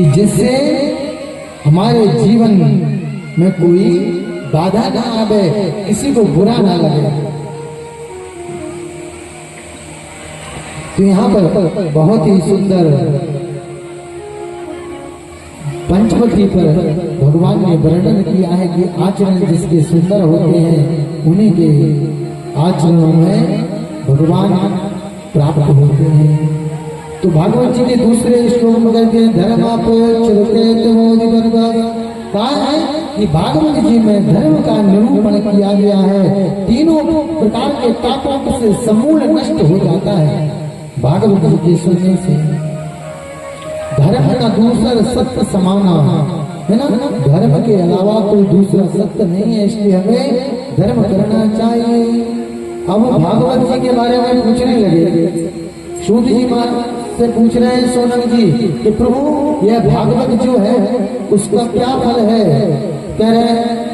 कि जिससे हमारे जीवन में कोई बाधा ना आवे, किसी को बुरा ना लगे। तो यहाँ पर बहुत ही सुंदर पंचवटी पर भगवान ने वर्णन किया है कि आचरण जिसके सुंदर होते हैं उन्हीं के आचरणों में भगवान प्राप्त होते हैं। तो भागवत जी के दूसरे श्लोक में कहते हैं धर्म कहा है कि भागवत जी में धर्म का निरूपण किया गया है। तीनों प्रकार के पापों से समूल नष्ट हो जाता है भागवत जी के सुनने से। धर्म का दूसरा सत्य समाना है ना, धर्म के अलावा कोई दूसरा सत्य नहीं है, इसलिए हमें धर्म करना चाहिए। अब भागवत जी के बारे में पूछने लगे। सूत जी से पूछ रहे हैं सोनक जी कि प्रभु यह भागवत जो है उसका क्या फल है? कह रहे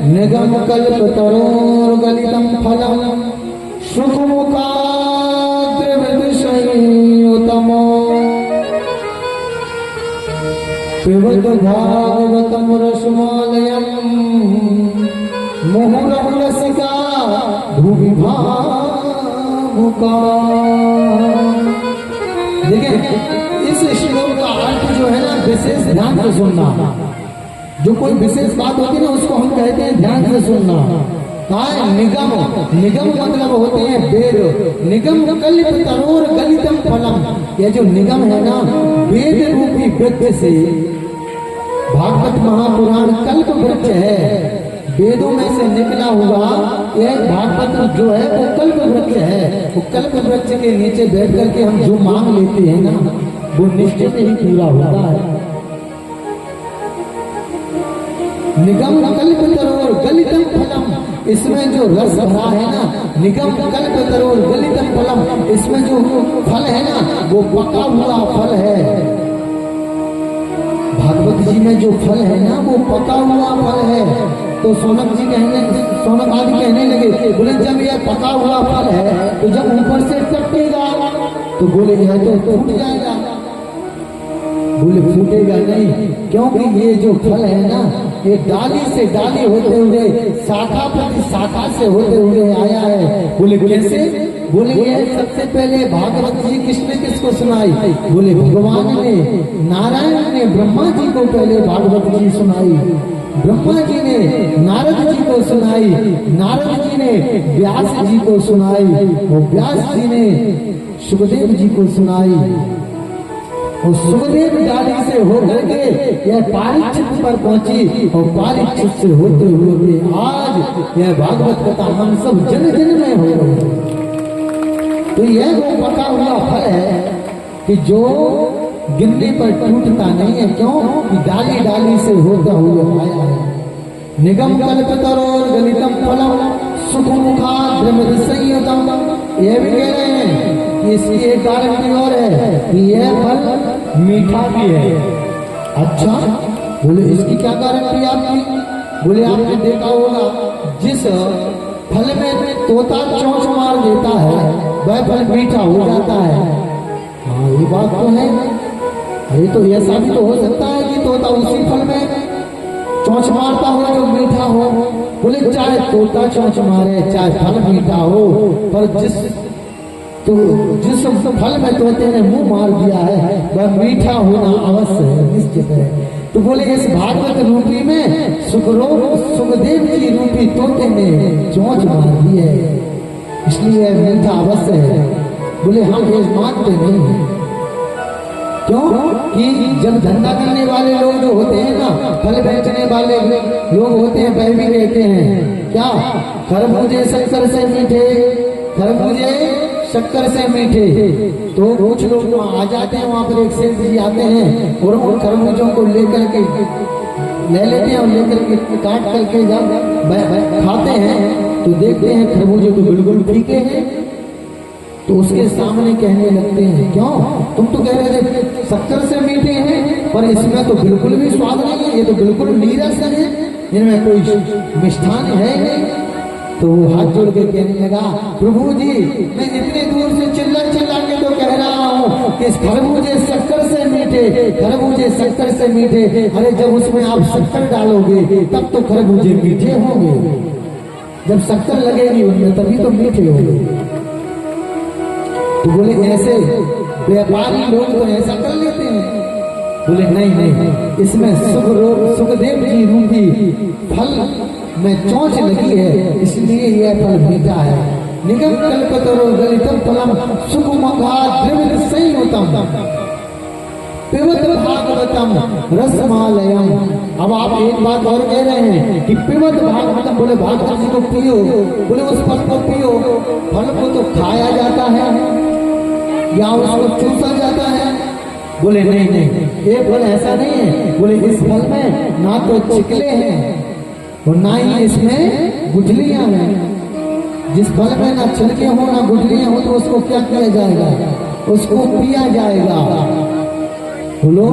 निगम कल्प तरोर गलितम फलम सुखमुखा द्रविदुषयोतमो पिबत भागवतम रसमालयम मुहुरहुरसिका भूमि भावुका। देखिए इस श्लोक का अर्थ जो है ना विशेष ध्यान से सुनना। जो कोई विशेष बात होती है ना उसको हम कहते हैं ध्यान से सुनना। निगम, निगम मतलब होते हैं वेद। निगम कल्प तरोर गलितम फलम। यह जो निगम है ना वेद रूपी वृक्ष से, भागवत महापुराण कल्प वृक्ष है, वेदों में से निकला हुआ यह भागवत जो है वो कल्प वृक्ष है। वो कल्प वृक्ष के नीचे बैठ करके हम जो मांग लेते हैं ना वो निश्चित ही पूरा होता है। निगम कल्प तरोर गलितम फलम, इसमें जो रस भरा है ना, निगम कल्प तरोर गलितम फलम, इसमें जो फल है ना वो पका हुआ फल है। भागवत जी में जो फल है ना वो पका हुआ फल है। तो सोनक आदि कहने लगे, बोले जब यह पका हुआ फल है तो जब ऊपर से टपकेगा तो बोले यह तो फूट जाएगा। बोले फूटेगा नहीं, क्योंकि ये जो फल है ना ये डाली से डाली होते हुए, शाखा प्रति शाखा से होते हुए आया है। बोले कैसे? बोले ये सबसे पहले भागवत जी किसने किसको सुनाई? बोले भगवान ने, नारायण ने ब्रह्मा जी को पहले भागवत जी सुनाई, ब्रह्मा जी ने नारद जी को सुनाई, नारद जी ने व्यास जी को सुनाई, और व्यास जी ने सुखदेव जी को सुनाई, और सुखदेव डाली से होकर के यह पारीक्षित पर पहुंची, और पारीक्षित से होते हुए आज यह भागवत कथा हम सब जन जन में हो रही है। तो यह वो पका हुआ फल है कि जो गिनने पर टूटता नहीं है। क्यों? कि डाली डाली से होता हुआ आया है। निगम कल्प तरोर गलितम फलम सुखमुखा द्रविद संयुतम। यह भी कह रहे हैं कि इसकी एक कारण की और है कि यह फल मीठा भी है। अच्छा, बोले इसकी क्या गारंटी आपकी? बोले आपने देखा होगा जिस फल में तोता चोंच मार देता है वह फल मीठा हो जाता है। हाँ ये बात तो है। ये तो ऐसा भी तो हो सकता है कि तोता उसी फल में चोंच मारता हो जो मीठा हो। बोले चाहे तोता चोंच मारे चाहे फल मीठा हो, पर जिस फल में तोते ने मुंह मार दिया है वह मीठा होना अवश्य है, निश्चित है। तो बोले इस भागवत रूपी में सुखदेव जी रूपी तोते ने चोंच मार दी है, इसलिए मीठा अवश्य है। बोले हम ये मानते नहीं है। क्यों? कि जब धंधा करने वाले लोग जो होते हैं ना, फल बेचने वाले लोग होते हैं, वह भी कहते हैं क्या खरबूजे शक्कर से मीठे, खरबूजे शक्कर से मीठे। तो कुछ लोग वहाँ आ जाते हैं, वहाँ पर एक सेठ जी आते हैं और उन खरबूजों को लेकर के ले लेते हैं और लेकर के काट करके जब खाते हैं तो देखते हैं खरबूजे तो बिल्कुल फीके हैं। तो उसके सामने कहने लगते हैं क्यों तुम तो कह रहे थे शक्कर से मीठे हैं, पर इसमें तो बिल्कुल भी स्वाद नहीं है, ये तो बिल्कुल नीरस है, इनमें कोई मिष्ठान है नहीं। तो वो हाथ जोड़ के कहने लगा प्रभु जी मैं इतने दूर से चिल्ला चिल्ला के तो कह रहा हूँ कि इस खरबूजे शक्कर से मीठे, खरबूजे शक्कर से मीठे। अरे जब उसमें आप शक्कर डालोगे तब तो खरबूजे मीठे होंगे, जब शक्कर लगेगी उनमें तभी तो मीठे होंगे। तो बोले ऐसे व्यापारी लोग तो ऐसा कर लेते हैं। बोले नहीं नहीं, इसमें सुखदेव जी रूपी फल में चोंच लगी है, इसलिए यह फल मीठा है। निगम कल्पतरो गलितम फलम सुकुमगा द्रवित संयुतम पिबत भागवतम रसमालयम। अब आप एक बात और कह रहे हैं कि पिबत भागवतम, बोले भागवत जी को पियो, बोले उस फल को पियो। फल को तो खाया जाता है या उसको चूसा जाता है? बोले नहीं नहीं, ये फल ऐसा नहीं है। बोले इस फल में ना तो चिकले हैं और ना ही इसमें गुठलियां हैं। जिस फल में ना छिलके हो ना गुठलियां हो तो उसको क्या किया जाएगा? उसको पिया जाएगा। बोलो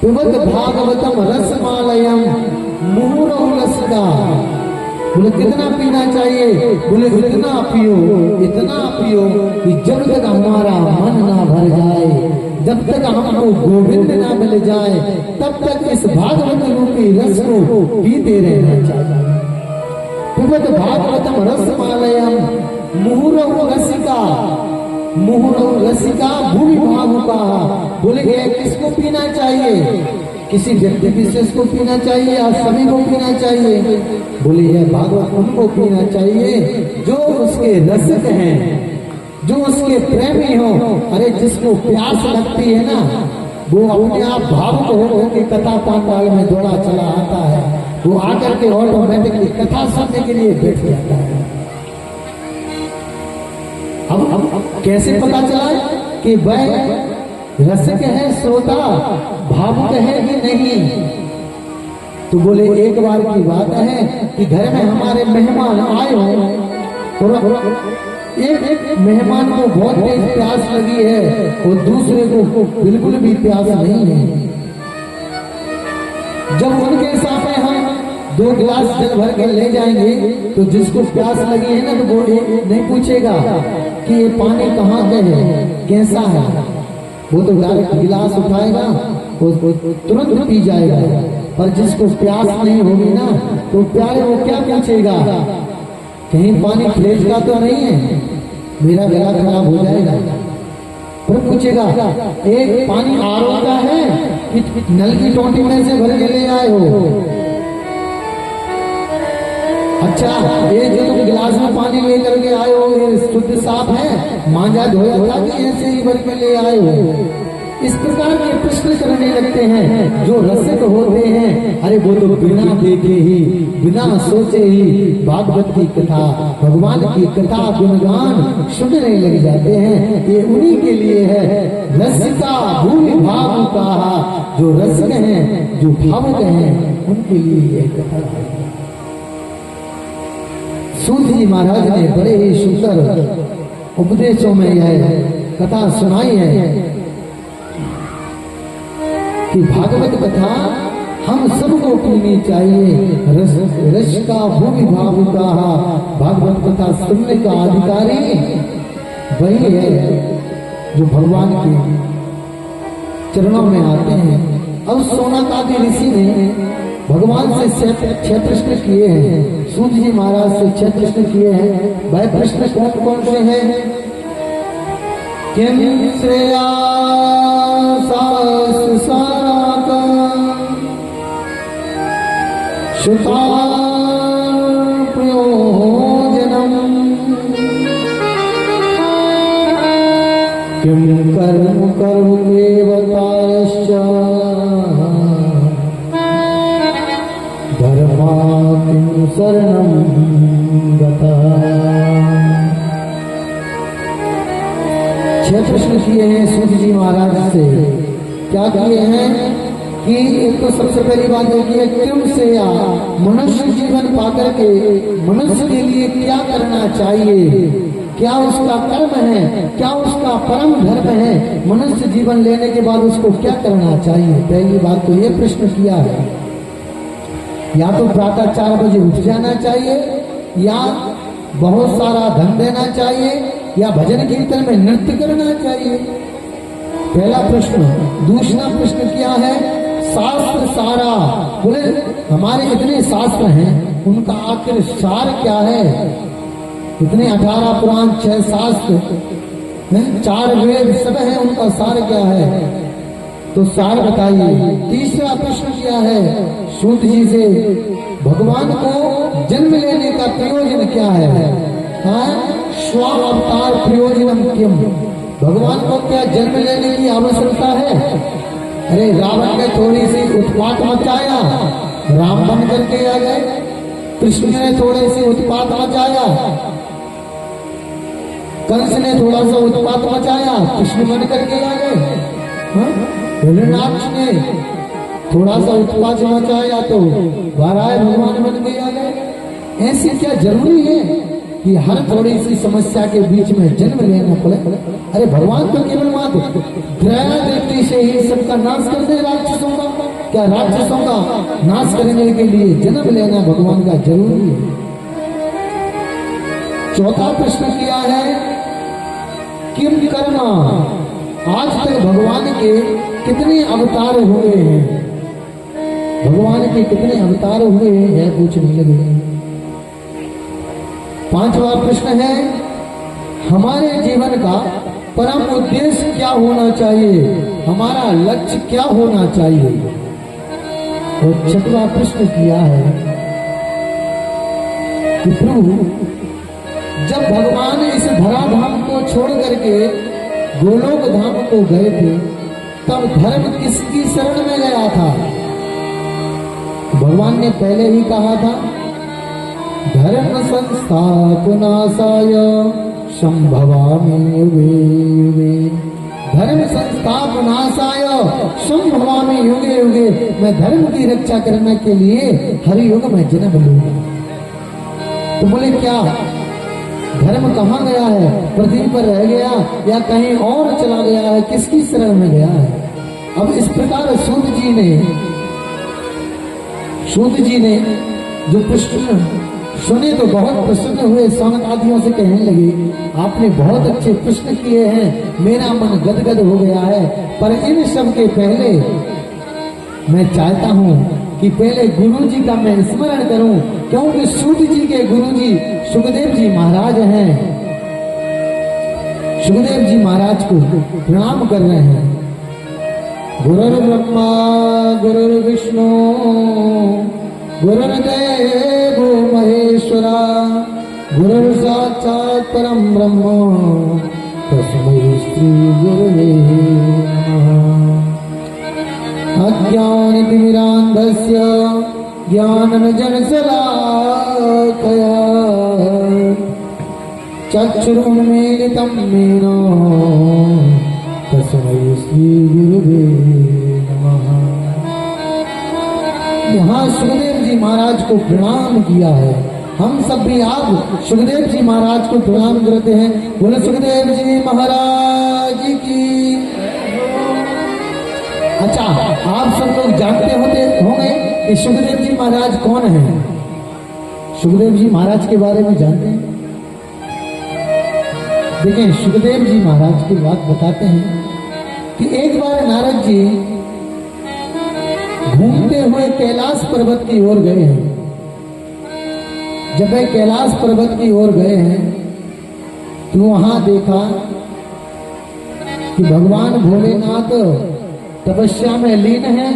पिबत भागवतम रसमालयम मुहुरहु रसदा। बोले कितना पीना चाहिए? बोले इतना पियो, इतना पियो कि जब तक हमारा मन ना भर जाए, जब तक हमको गोविंद ना मिल जाए, तब तक इस भागवत रूपी रस को पीते रहना चाहिए। पिबत भागवतम रसमालयम मुहुरहु रसिका, मुहुरहु रसिका भूमि भावुका। बोले किसको पीना चाहिए? किसी व्यक्ति विशेष को पीना चाहिए या सभी को पीना चाहिए? बोले यह भागवत उनको पीना चाहिए जो उसके रसिक हैं, जो उसके प्रेमी हो। अरे जिसको प्यास लगती है ना, वो अपने आप भावुक होकर के कथा पांडाल में दौड़ा चला आता है। वो आकर के ऑटोमेटिकली कथा सुनने के लिए बैठ जाता है। अब कैसे पता चला कि वह रसिक है, श्रोता, भावुक है कि नहीं? तो बोले एक बार की बात है कि घर में हमारे मेहमान आए हो और एक मेहमान को बहुत तेज प्यास लगी है और दूसरे को बिल्कुल भी प्यास नहीं है। जब उनके सामने हम 2 गिलास जल भर के ले जाएंगे तो जिसको प्यास लगी है ना तो वो नहीं पूछेगा कि ये पानी कहाँ का है, कैसा है। वो तो गिलास उठाएगा वो तुरंत पी जाएगा। पर जिसको प्यास नहीं होगी ना तो प्यारे वो क्या पूछेगा, कहीं पानी फ्रिज का तो नहीं है, मेरा गला खराब हो जाएगा। फिर पूछेगा एक पानी आरओ का है कि नल की टोटी में से भर के ले आए हो? अच्छा ये जो तुम गिलास में पानी लेकर के आए हो ये शुद्ध साफ है, मांझा धोया था कि ऐसे ही भर के ले आए हो? इस प्रकार के प्रश्न करने लगते हैं जो रसिक होते हैं। अरे वो तो बिना देखे ही बिना सोचे ही भागवत की कथा, भगवान की कथा गुणगान सुनने लग जाते हैं। ये उन्हीं के लिए है रसिका भूमि भावुका। जो रसिक हैं, जो भावुक हैं, उनके लिए ये कथा है। सूत जी महाराज ने बड़े ही सुंदर उपदेशों में यह कथा सुनाई है कि भागवत कथा हम सबको पीनी चाहिए। रस का भूमि भावुका। भागवत कथा सुनने का अधिकारी वही है जो भगवान के चरणों में आते हैं। अब सोनाकादि ऋषि ने भगवान से 6 प्रश्न किए हैं, सूत जी महाराज से 6 प्रश्न किए हैं। वह प्रश्न कौन कौन से हैं? किम श्रेया श्रुता प्रयोजनम किम कर्म देवताश्च धर्मा किम शरणं गता। 6 प्रश्न किए हैं सूत जी महाराज से। क्या किए हैं कि एक तो सबसे पहली बात होगी है किम से या मनुष्य जीवन पाकर के मनुष्य के लिए क्या करना चाहिए, क्या उसका कर्म है, क्या उसका परम धर्म है, मनुष्य जीवन लेने के बाद उसको क्या करना चाहिए। पहली बात तो ये प्रश्न किया है। या तो प्रातः 4 बजे उठ जाना चाहिए, या बहुत सारा धन देना चाहिए, या भजन कीर्तन में नृत्य करना चाहिए? पहला प्रश्न। दूसरा प्रश्न क्या है? शास्त्र सारा, बोले हमारे इतने शास्त्र हैं, उनका आखिर सार क्या है? इतने 18 पुराण, 6 शास्त्र, 4 वेद सब है, उनका सार क्या है? तो सार बताइए। तीसरा प्रश्न क्या है? सूत जी से भगवान को जन्म लेने का प्रयोजन क्या है? स्व अवतार प्रयोजनम किम, भगवान को क्या जन्म लेने की आवश्यकता है? अरे रावण ने थोड़ी सी उत्पात मचाया, राम बन करके आ गए। कृष्ण ने थोड़े से उत्पात मचाया, कंस ने थोड़ा सा उत्पात मचाया, कृष्ण बन करके आ गए। हिरण्याक्ष ने थोड़ा सा उत्पात मचाया तो वाराह भगवान बन के आ गए। ऐसी क्या जरूरी है कि हर थोड़ी सी समस्या के बीच में जन्म लेना पड़े? अरे भगवान तो केवल मात्र दया दृष्टि से ही सबका नाश कर दे राक्षसों का। क्या राक्षसों का नाश करने के लिए जन्म लेना भगवान का जरूरी है? चौथा प्रश्न किया है किम कर्मा, आज तक भगवान के कितने अवतार हुए हैं? भगवान के कितने अवतार हुए हैं पूछने लगे। पांचवा प्रश्न है हमारे जीवन का परम उद्देश्य क्या होना चाहिए? हमारा लक्ष्य क्या होना चाहिए? और छठवां प्रश्न किया है कि प्रभु जब भगवान इस धराधाम को छोड़ करके गोलोक धाम को गए थे तब धर्म किसकी शरण में गया था? भगवान ने पहले ही कहा था धर्म संस्थापनासाय संभवामि युगे युगे, धर्म संस्थापनासाय संभवामि युगे युगे, मैं धर्म की रक्षा करने के लिए हर युग में जन्म लूंगा। तो बोले क्या धर्म कहाँ गया है? पृथ्वी पर रह गया या कहीं और चला गया है? किसकी शरण में गया है? अब इस प्रकार सूत जी ने जो प्रश्न सुने तो बहुत प्रसन्न हुए, सौनक आदियों से कहने लगे आपने बहुत अच्छे प्रश्न किए हैं, मेरा मन गदगद हो गया है। पर इन सब के पहले मैं चाहता हूँ कि पहले गुरु जी का मैं स्मरण करूं, क्योंकि सूत जी के गुरु जी सुखदेव जी महाराज हैं। सुखदेव जी महाराज को प्रणाम कर रहे हैं। गुरुर्ब्रह्मा गुरुर्विष्णु गुरुर्देव महेश्वरा गुरुर्साक्षात् परम ब्रह्म तस्मै श्री गुरवे नमः। अज्ञानतिमिरान्धस्य ज्ञानञ्जनशलाकया चक्षुरुन्मीलितं येन तस्मै श्री गुरवे नमः। यहाँ सुखदेव जी महाराज को प्रणाम किया है। हम सब भी आप सुखदेव जी महाराज को प्रणाम करते हैं। बोले सुखदेव जी महाराज की। अच्छा, आप सब लोग जानते होंगे कि सुखदेव जी महाराज कौन है? सुखदेव जी महाराज के बारे में जानते हैं? देखिए, सुखदेव जी महाराज की बात बताते हैं कि एक बार नारद जी घूमते हुए कैलाश पर्वत की ओर गए हैं। जब वे कैलाश पर्वत की ओर गए हैं तो वहां देखा कि भगवान भोलेनाथ तपस्या में लीन है।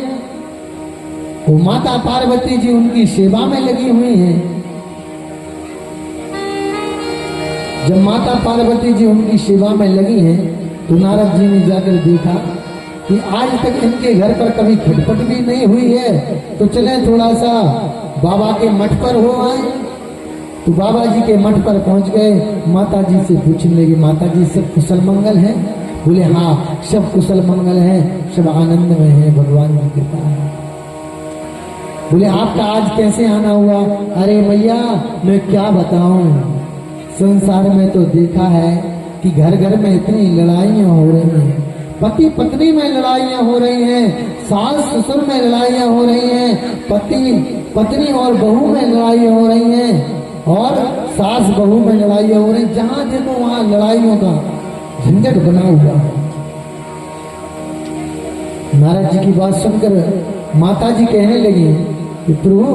वो माता पार्वती जी उनकी सेवा में लगी हुई हैं। जब माता पार्वती जी उनकी सेवा में लगी हैं तो नारद जी ने जाकर देखा कि आज तक इनके घर पर कभी खटपट भी नहीं हुई है, तो चले थोड़ा सा बाबा के मठ पर हो आए। तो बाबा जी के मठ पर पहुंच गए। माता जी से पूछने लगे, माता जी सब कुशल मंगल है? बोले हाँ, सब कुशल मंगल है, सब आनंद में है, भगवान की कृपा है। बोले आपका आज कैसे आना हुआ? अरे मैया मैं क्या बताऊं, संसार में तो देखा है कि घर घर में इतनी लड़ाइयां हो रही हैं, पति पत्नी में लड़ाइयां हो रही हैं, सास ससुर में लड़ाइयां हो रही हैं, पति पत्नी और बहू में लड़ाइयां हो रही हैं। और सास बहू में लड़ाई हो रही, जहां देखो वहां लड़ाइयों का झंझट बना हुआ है। नारद जी की बात सुनकर माता जी कहने लगी कि प्रभु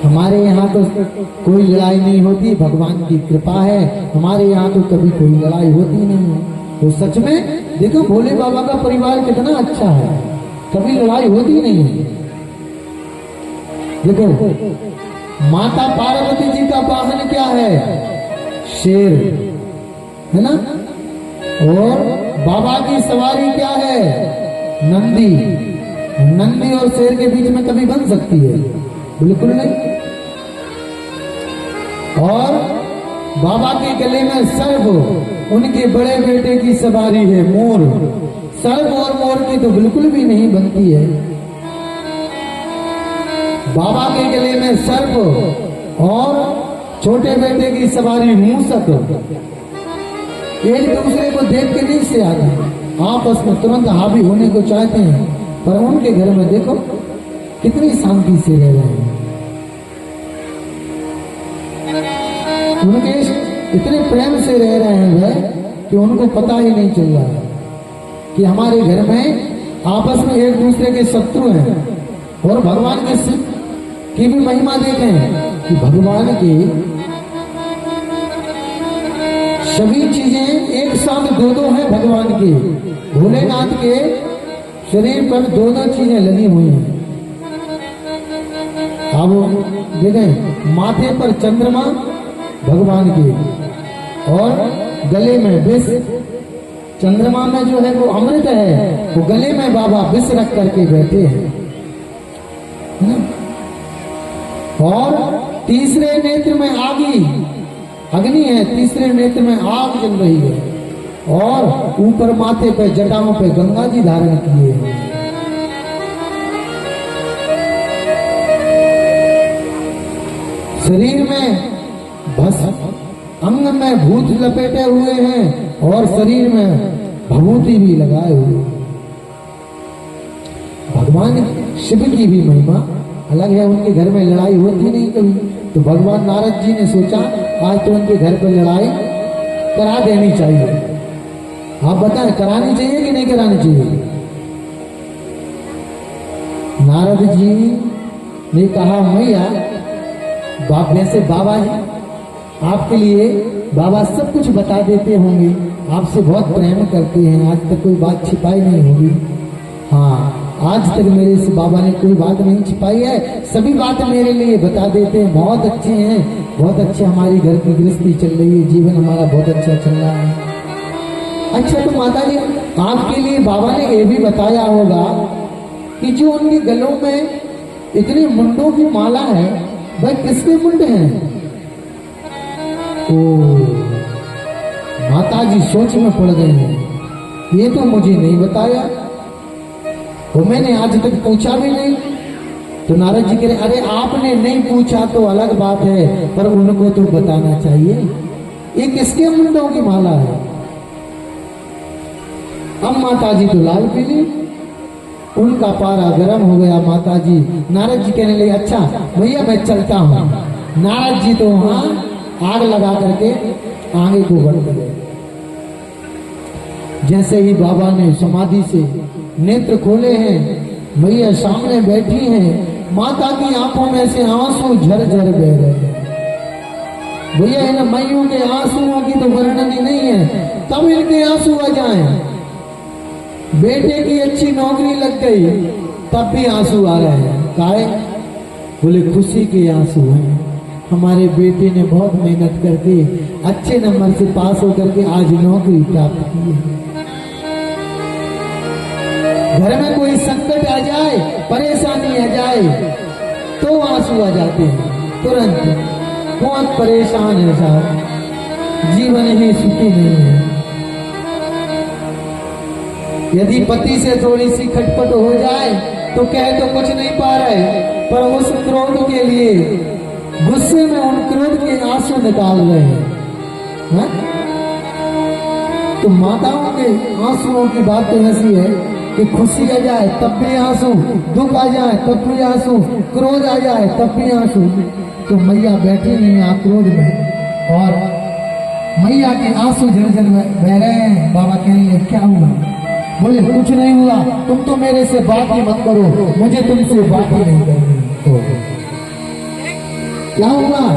हमारे यहाँ तो कोई लड़ाई नहीं होती, भगवान की कृपा है, हमारे यहाँ तो कभी कोई लड़ाई होती नहीं है। तो सच में देखो भोले बाबा का परिवार कितना अच्छा है, कभी लड़ाई होती नहीं है। देखो माता पार्वती जी का वाहन क्या है? शेर है ना, और बाबा की सवारी क्या है? नंदी। नंदी और शेर के बीच में कभी बन सकती है? बिल्कुल नहीं। और बाबा के गले में सर्प, उनके बड़े बेटे की सवारी है मोर। सर्प और मोर की तो बिल्कुल भी नहीं बनती है। बाबा के गले में सर्प और छोटे बेटे की सवारी मूसक। एक दूसरे को देख के नहीं से आते, आपस में तुरंत हावी होने को चाहते हैं, पर उनके घर में देखो कितनी शांति से रह रहे हैं। उनके इतने प्रेम से रह रहे हैं वे कि उनको पता ही नहीं चल रहा है कि हमारे घर में आपस में एक दूसरे के शत्रु हैं। और भगवान की भी महिमा देखें कि भगवान की सभी चीजें एक साथ दो दो हैं। भगवान की भोलेनाथ के शरीर पर दोनों चीजें लगी हुई हैं। अब देखें माथे पर चंद्रमा भगवान की और गले में विष। चंद्रमा में जो है वो अमृत है, वो गले में बाबा विष रख करके बैठे हैं। और तीसरे नेत्र में अग्नि है, तीसरे नेत्र में आग जल रही है। और ऊपर माथे पे जटाओं पे गंगा जी धारण किए हैं। शरीर में भस्म, अंग में भूत लपेटे हुए हैं और शरीर में भभूति भी लगाए हुए हैं। भगवान शिव की भी महिमा अलग है। उनके घर में लड़ाई होती नहीं कभी, तो भगवान नारद जी ने सोचा आज तो उनके घर पर लड़ाई करा देनी चाहिए। आप बताएं करानी चाहिए कि नहीं करानी चाहिए? नारद जी ने कहा मैया बाप जैसे बाबा है, आपके लिए बाबा सब कुछ बता देते होंगे, आपसे बहुत प्रेम करते हैं, आज तक कोई बात छिपाई नहीं होगी। हाँ, आज तक मेरे से बाबा ने कोई बात नहीं छिपाई है, सभी बात मेरे लिए बता देते हैं। बहुत अच्छे हैं, बहुत अच्छे, हमारी घर की गृहस्थी चल रही है, जीवन हमारा बहुत अच्छा चल रहा है। अच्छा तो माता जी आपके लिए बाबा ने ये भी बताया होगा कि जो उनके गलों में इतने मुंडों की माला है वह किसके मुंड हैं? ओ माता जी सोच में पड़ गई हैं, ये तो मुझे नहीं बताया, वो मैंने आज तक पूछा भी नहीं। तो नारद जी कह रहे अरे आपने नहीं पूछा तो अलग बात है, पर उनको तो बताना चाहिए ये किसके मुंडों की माला है। अब माता जी तो लाल पीली, उनका पारा गर्म हो गया। माता जी नारद जी कहने लगे अच्छा भैया मैं चलता हूँ। नारद जी तो वहां आग लगा करके आगे को बढ़ गए। जैसे ही बाबा ने समाधि से नेत्र खोले हैं, मैया सामने बैठी हैं, माता की आंखों में से आंसू झरझर बह रहे हैं। भैया इन मैयों के आंसुओं की तो वर्णनी नहीं है, तब इनके आंसू आ जाएं। बेटे की अच्छी नौकरी लग गई तब भी आंसू आ रहे हैं। काहे? बोले खुशी के आंसू हैं, हमारे बेटे ने बहुत मेहनत करके अच्छे नंबर से पास होकर के आज नौकरी प्राप्त की है। घर में कोई संकट आ जाए, परेशानी आ जाए तो आंसू आ जाते हैं तुरंत। बहुत परेशान है साहब, जीवन ही सुखी नहीं है। यदि पति से थोड़ी सी खटपट हो जाए तो कह तो कुछ नहीं पा रहे, पर उस क्रोध के लिए गुस्से में उन क्रोध के आंसू निकाल रहे हैं। तो माताओं के आंसुओं की बात तो ऐसी है कि खुशी आ जाए तब भी आंसू, दुख आ जाए तब भी आंसू, क्रोध आ जाए तब भी आंसू। तो मैया बैठी नहीं आक्रोध में और मैया के आंसू झरझर बह रहे हैं। बाबा कहेंगे क्या हुआ? बोले कुछ नहीं हुआ, तुम तो मेरे से बात ही मत करो, मुझे तुमसे बात ही नहीं करनी। तो क्या हुआ?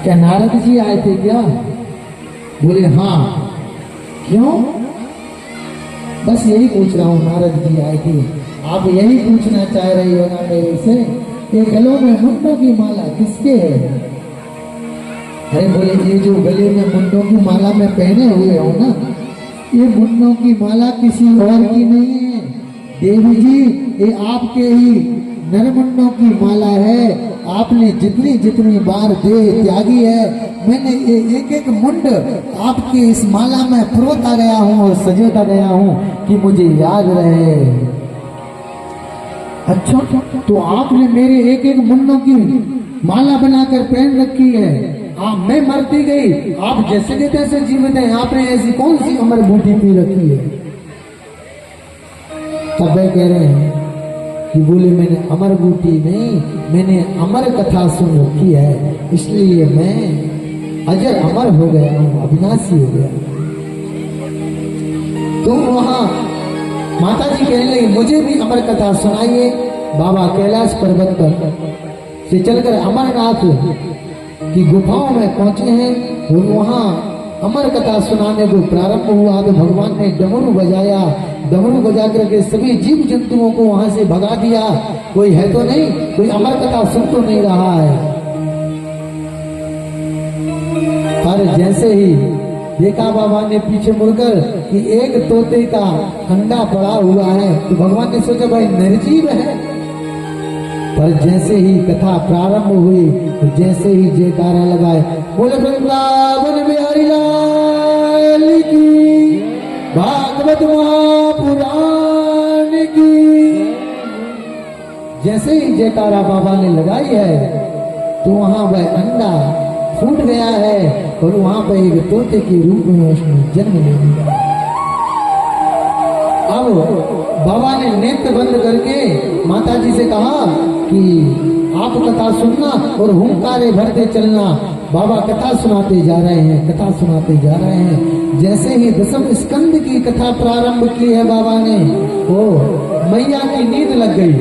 क्या नारद जी आए थे क्या? बोले हाँ। क्यों? बस यही पूछ रहा हूँ, नारद जी आए थे, आप यही पूछना चाह रही हो ना मेरे से कि गलों में मुंडों की माला किसके है? अरे बोले ये जो गले में मुंडों की माला में पहने हुए हो ना, ये मुंडों की माला किसी और की नहीं है देवी जी, ये आपके ही नरमुंडों की माला है। आपने जितनी जितनी बार देह त्यागी है, मैंने ये एक एक मुंड आपके इस माला में परोता गया हूँ और सजेता गया हूँ कि मुझे याद रहे। अच्छा, तो आपने मेरे एक एक मुंडों की माला बनाकर पहन रखी है। मैं मरती गई, आप जैसे के तैसे जीवित हैं, आपने ऐसी कौन सी अमर बूटी पी रखी है? तब वे कह रहे हैं कि बोले मैंने अमर बूटी नहीं, मैंने अमर कथा सुन रखी है, इसलिए मैं अजर अमर हो गया हूँ, अविनाशी हो गया। तो वहां माता जी कहने लगी मुझे भी अमर कथा सुनाइए। बाबा कैलाश पर्वत पर से चलकर अमरनाथ की गुफाओं में पहुंचे हैं और वहां अमर कथा सुनाने को प्रारंभ हुआ तो भगवान ने डमरू बजाया। डमरू बजा करके सभी जीव जंतुओं को वहां से भगा दिया। कोई है तो नहीं, कोई अमर कथा सुन तो नहीं रहा है। पर जैसे ही देखा बाबा ने पीछे मुड़कर कि एक तोते का अंडा पड़ा हुआ है, तो भगवान ने सोचा भाई निर्जीव है। पर जैसे ही कथा प्रारंभ हुई तो जैसे ही जयकारा लगाए बोले वृंदावन बिहारी लाल की, भागवत महापुराण की, जैसे ही जयकारा बाबा ने लगाई है तो वहां वह अंडा फूट गया है और वहां पर एक तोते के रूप में उसने जन्म ले लिया। अब बाबा ने नेत्र बंद करके माता जी से कहा कि आप कथा सुनना और हुंकारे भरते चलना। बाबा कथा सुनाते जा रहे हैं, कथा सुनाते जा रहे हैं। जैसे ही दसम स्कंद की कथा प्रारंभ की है बाबा ने, वो मैया की नींद लग गई,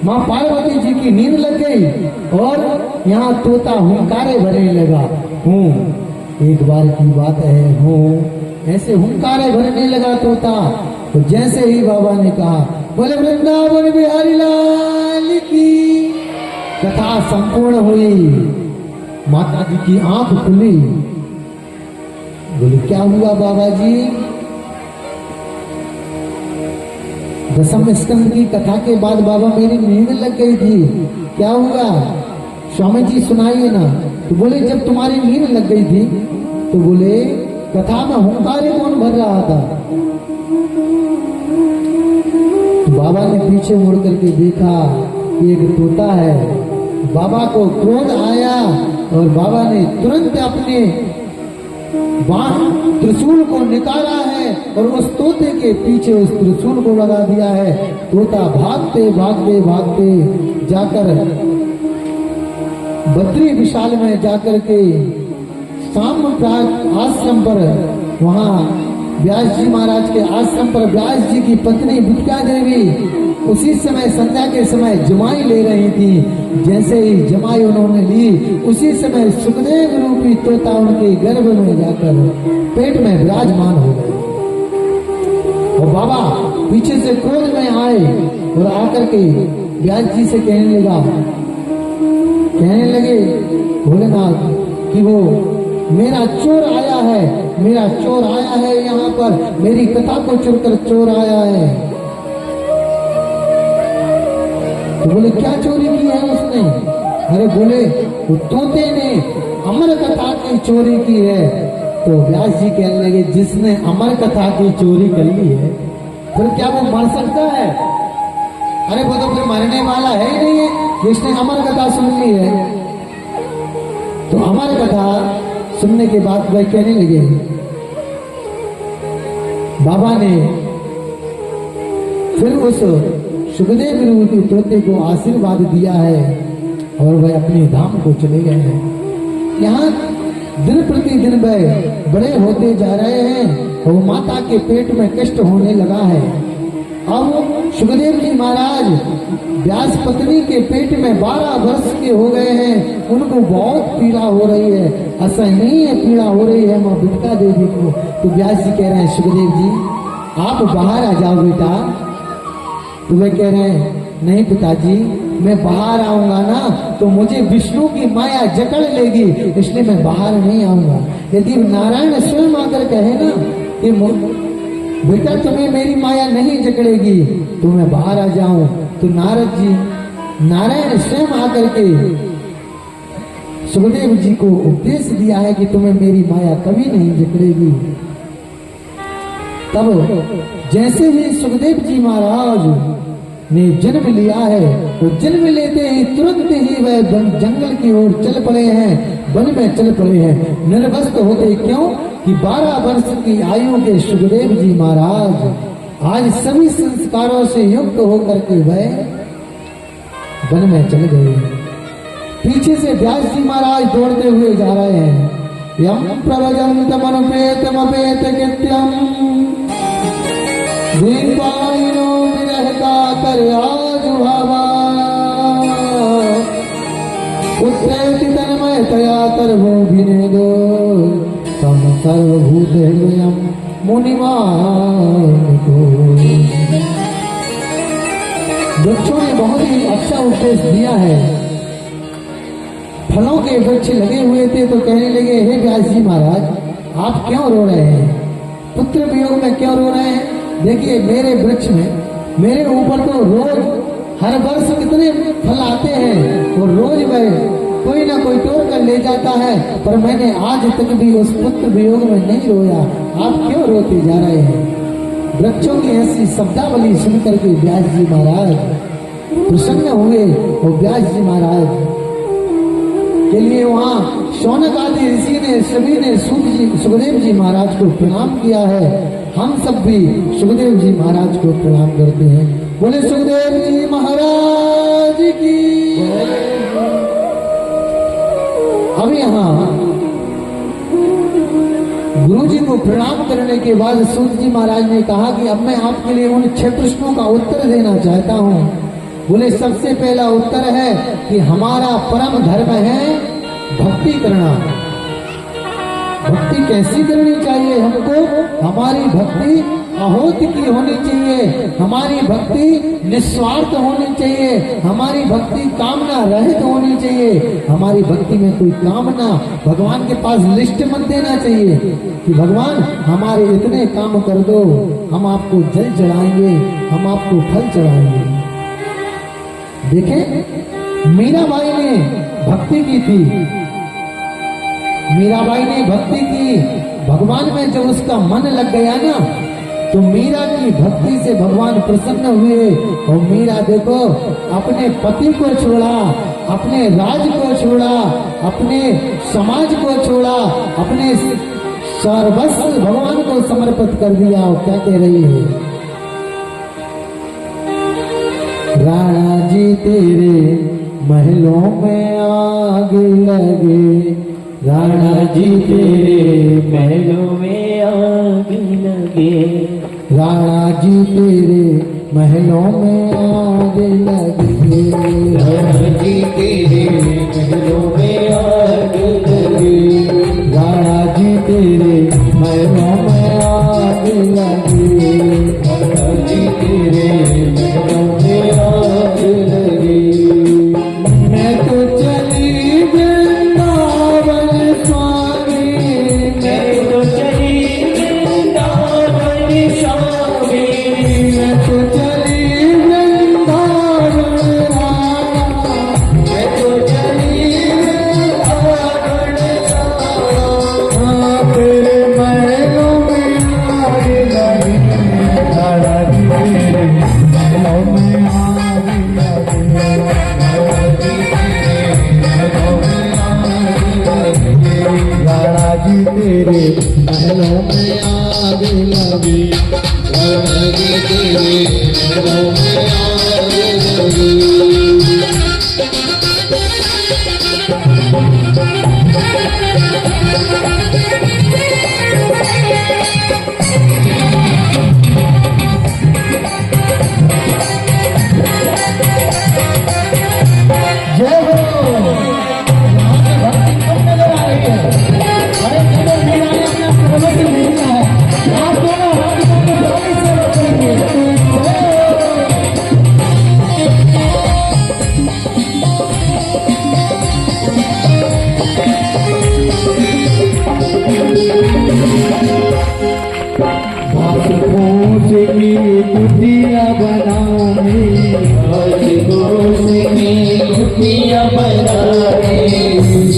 माँ पार्वती जी की नींद लग गई और यहाँ तोता हुंकारे भरने लगा। हूँ एक बार की बात है, हूँ ऐसे हुंकारे भरने लगा तोता। तो जैसे ही बाबा ने कहा बोले वृंदावन बिहारी लाल की, कथा संपूर्ण हुई। माता जी की आंख खुली। बोले क्या हुआ बाबा जी? दसम स्कंद की कथा के बाद बाबा मेरी नींद लग गई थी, क्या हुआ? स्वामी जी सुनाइए ना। तो बोले जब तुम्हारी नींद लग गई थी तो बोले कथा में हुंकारे कौन भर रहा था? तो बाबा ने पीछे मुड़ करके देखा कि एक तोता है। बाबा को क्रोध आया और बाबा ने तुरंत अपने बाण त्रिशूल को निकाला है और उस तोते के पीछे उस त्रिशूल को लगा दिया है। तोता भागते भागते भागते जाकर बद्री विशाल में जाकर के शाम आश्रम पर, वहां व्यास जी महाराज के आश्रम पर व्यास जी की पत्नी बिटिया देवी उसी समय संध्या के समय जमाई ले रही थी। जैसे ही जमाई उन्होंने ली, उसी समय सुखदेव रूपी तोता उनके गर्भ में जाकर पेट में विराजमान हो गए। और बाबा पीछे से क्रोध में आए और आकर के व्यास जी से कहने लगे भोलेनाथ कि वो मेरा चोर आया है, मेरा चोर आया है, यहाँ पर मेरी कथा को चुरकर चोर आया है। तो बोले क्या चोरी की है उसने? अरे बोले वो तोते ने अमर कथा की चोरी की है। तो व्यास जी कहने लगे जिसने अमर कथा की चोरी कर ली है फिर क्या वो मर सकता है? अरे वो तो फिर मरने वाला है ही नहीं है जिसने अमर कथा सुन ली है। तो अमर कथा सुनने के बाद वह कहने लगे बाबा ने फिर उस सुखदेव रूपी तोते को आशीर्वाद दिया है और वह अपने धाम को चले गए हैं। यहाँ दिन प्रतिदिन वह बड़े होते जा रहे हैं और माता के पेट में कष्ट होने लगा है। अब सुखदेव जी महाराज व्यास पत्नी के पेट में 12 वर्ष के हो गए हैं, उनको बहुत पीड़ा हो रही है, असहनीय पीड़ा हो रही है माँ बिटका देवी को। तो व्यास जी कह रहे हैं सुखदेव जी आप बाहर आ जाओ बेटा। तो वे कह रहे हैं नहीं पिताजी, मैं बाहर आऊंगा ना तो मुझे विष्णु की माया जकड़ लेगी, इसलिए मैं बाहर नहीं आऊंगा। यदि नारायण स्वयं आकर कहे ना कि बेटा तुम्हें मेरी माया नहीं जकड़ेगी तो मैं बाहर आ जाऊं, तो नारायण स्वयं आकर के सुखदेव जी को उपदेश दिया है कि तुम्हें मेरी माया कभी नहीं जकड़ेगी। तब जैसे ही सुखदेव जी महाराज ने जन्म लिया है, वो जन्म लेते ही तुरंत ही वह जंगल की ओर चल पड़े हैं, वन में चल पड़े हैं निर्वस्त्र होते। क्यों कि 12 वर्ष की आयु के सुखदेव जी महाराज आज सभी संस्कारों से युक्त होकर के वह वन में चले गए। पीछे से व्यास जी महाराज दौड़ते हुए जा रहे हैं। यम प्रवजंतमनुपेतमपेत कृत्यम दीपायनो विरह का कर आजुभावा उत्तेति तन्मय तया तरवो भिनेदो तम सर्वभूतेन्द्रियं मुनिमान को। वृक्षों ने बहुत ही अच्छा उपदेश दिया है। फलों के वृक्ष लगे हुए थे तो कहने लगे हे व्यास जी महाराज आप क्यों रो रहे हैं, पुत्र वियोग में क्यों रो रहे हैं। देखिए मेरे वृक्ष में मेरे ऊपर तो रोज हर वर्ष कितने फल आते हैं और रोज वह कोई ना कोई तोड़ कर ले जाता है, पर मैंने आज तक भी उस पुत्र वियोग में नहीं रोया, आप क्यों रोते जा रहे हैं। वृक्षों की ऐसी शब्दावली सुनकर के व्यास जी महाराज प्रसन्न हुए और व्यास जी महाराज के लिए वहाँ शौनक आदि ऋषि ने सभी ने सुखदेव जी महाराज को प्रणाम किया है। हम सब भी सुखदेव जी महाराज को प्रणाम करते हैं। बोले सुखदेव जी महाराज की। अब यहाँ गुरु जी को प्रणाम करने के बाद सूत जी महाराज ने कहा कि अब मैं आपके लिए उन 6 प्रश्नों का उत्तर देना चाहता हूँ। बोले सबसे पहला उत्तर है कि हमारा परम धर्म है भक्ति करना। भक्ति कैसी करनी चाहिए हमको। हमारी भक्ति अहोत की होनी चाहिए, हमारी भक्ति निस्वार्थ होनी चाहिए, हमारी भक्ति कामना रहित होनी चाहिए। हमारी भक्ति में कोई कामना भगवान के पास लिस्ट मत देना चाहिए कि भगवान हमारे इतने काम कर दो, हम आपको जल चढ़ाएंगे, हम आपको फल चढ़ाएंगे। देखें मीराबाई ने भक्ति की थी, मीराबाई ने भक्ति की, भगवान में जब उसका मन लग गया ना तो मीरा की भक्ति से भगवान प्रसन्न हुए। और मीरा देखो अपने पति को छोड़ा, अपने राज को छोड़ा, अपने समाज को छोड़ा, अपने सर्वस्व भगवान को समर्पित कर दिया। और क्या कह रही है, राणा जी तेरे महलों में आग लगे, राणा जी तेरे महलों में आग लगे, राणा जी तेरे महलों में आग लगे, राणा जी तेरे महलों में आग लगे, राणा जी तेरे महलों में आग लगे, राणा जी तेरे महलों में आग लगे। मैं तो चली वृंदावन स्वामी, मैं तो चली वृंदावन स्वामी, मैं तो चली वृंदावन राधा, मैं तो चली वृंदावन राधा, तेरे महलों में आग लगी, राधा जी तेरे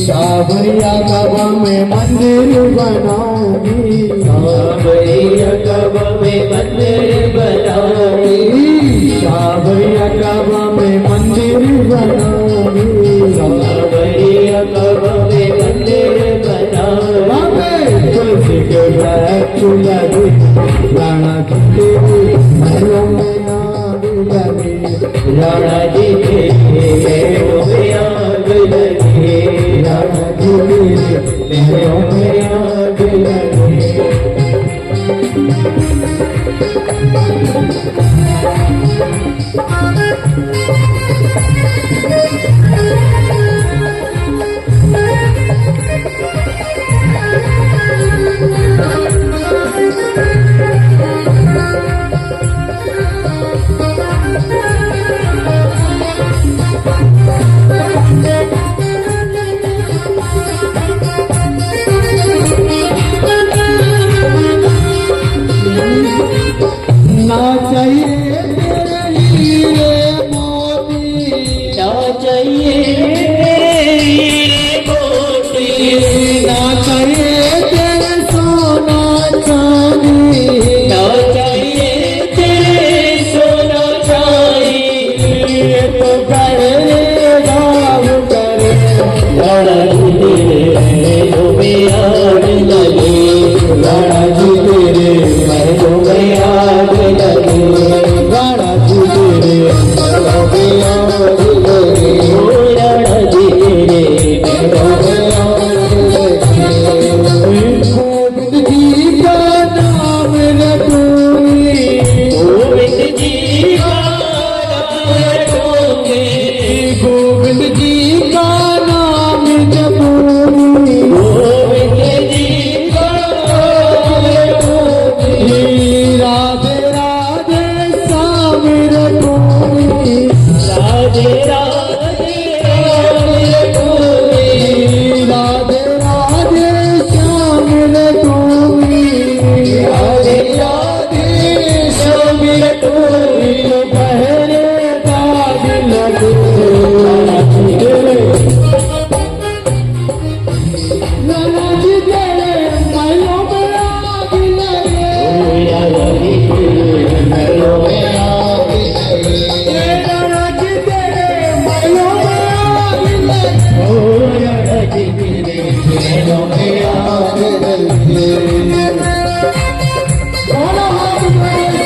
सावरिया कब में मंदिर बनाऊंगी, सावरिया कब में मंदिर बनाऊंगी, सावरिया कब में मंदिर बनाऊंगी, सावरिया कब में मंदिर बनाऊंगी। तुलसी के बैठ लगे राणा जी महलों में नाग लगे, राणा जी के महलों में आग लगी, राणा जी के महलों में आग लगी। ना चाहिए तेरे हीरे मोती, ना चाहिए हीरे मोती, ना चाहिए तेरे सोना चांदी, ना चाहिए तेरे सोना चांदी। ये तो करे गाँव करे, राणा जी तेरे महलों में आग लगी, राणा जी तेरे महलों में आग लगी, राणा जी तेरे महलों में आग लगी, राणा जी तेरे महलों में आग लगी। गोविंद जी का नाम रटूंगी, गोविंद जी का नाम रटोगे, गोविंद जी का नाम जपूंगी, गोविंद जी का नाम रटोगे, राधे राधे श्याम रटूंगी, राधे राधे राम रटोगे, राधे राधे श्याम रटूंगी, राधे राधे श्याम रटोगे। पहरे दाग लगे, राणा जी तेरे महलों में आग लगे, राणा जी तेरे महलों में आग राणा जी तेरे महलों में आग लगे, राणा जी तेरे महलों में आग दोनों हाथ जोड़े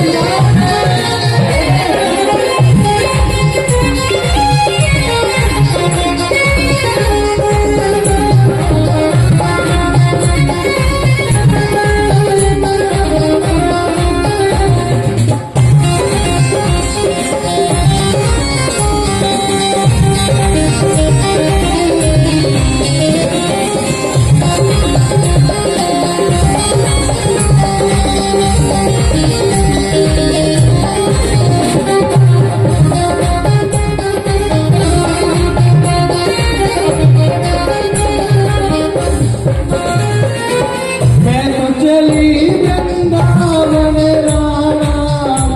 मैं तो चली वृंदावन राणा,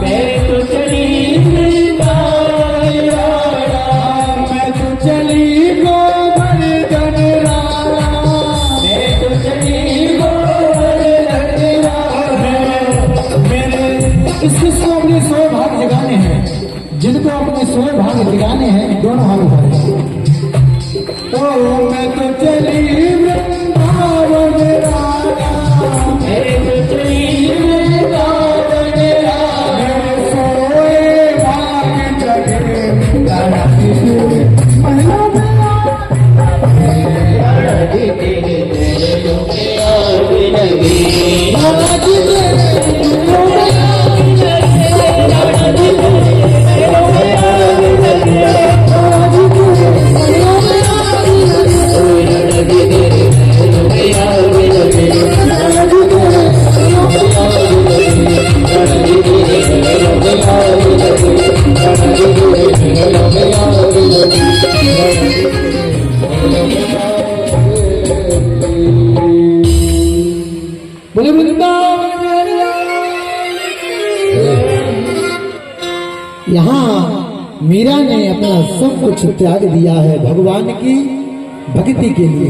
मैं तो चली वृंदावन राणा, मैं तो चली गोवर्धन राणा, मैं तो चली गोवर्धन राणा। मेरे किसको अपने 100 भाग जगाने हैं, जिनको अपने 100 भाग जगाने हैं, दोनों हाथ उठाए। तो मैं तो चली वृंदावन राणा, मैं तो चली वृंदावन राणा, सोए बोले वृंदावन। यहाँ मीरा ने अपना सब कुछ त्याग दिया है भगवान की भक्ति के लिए।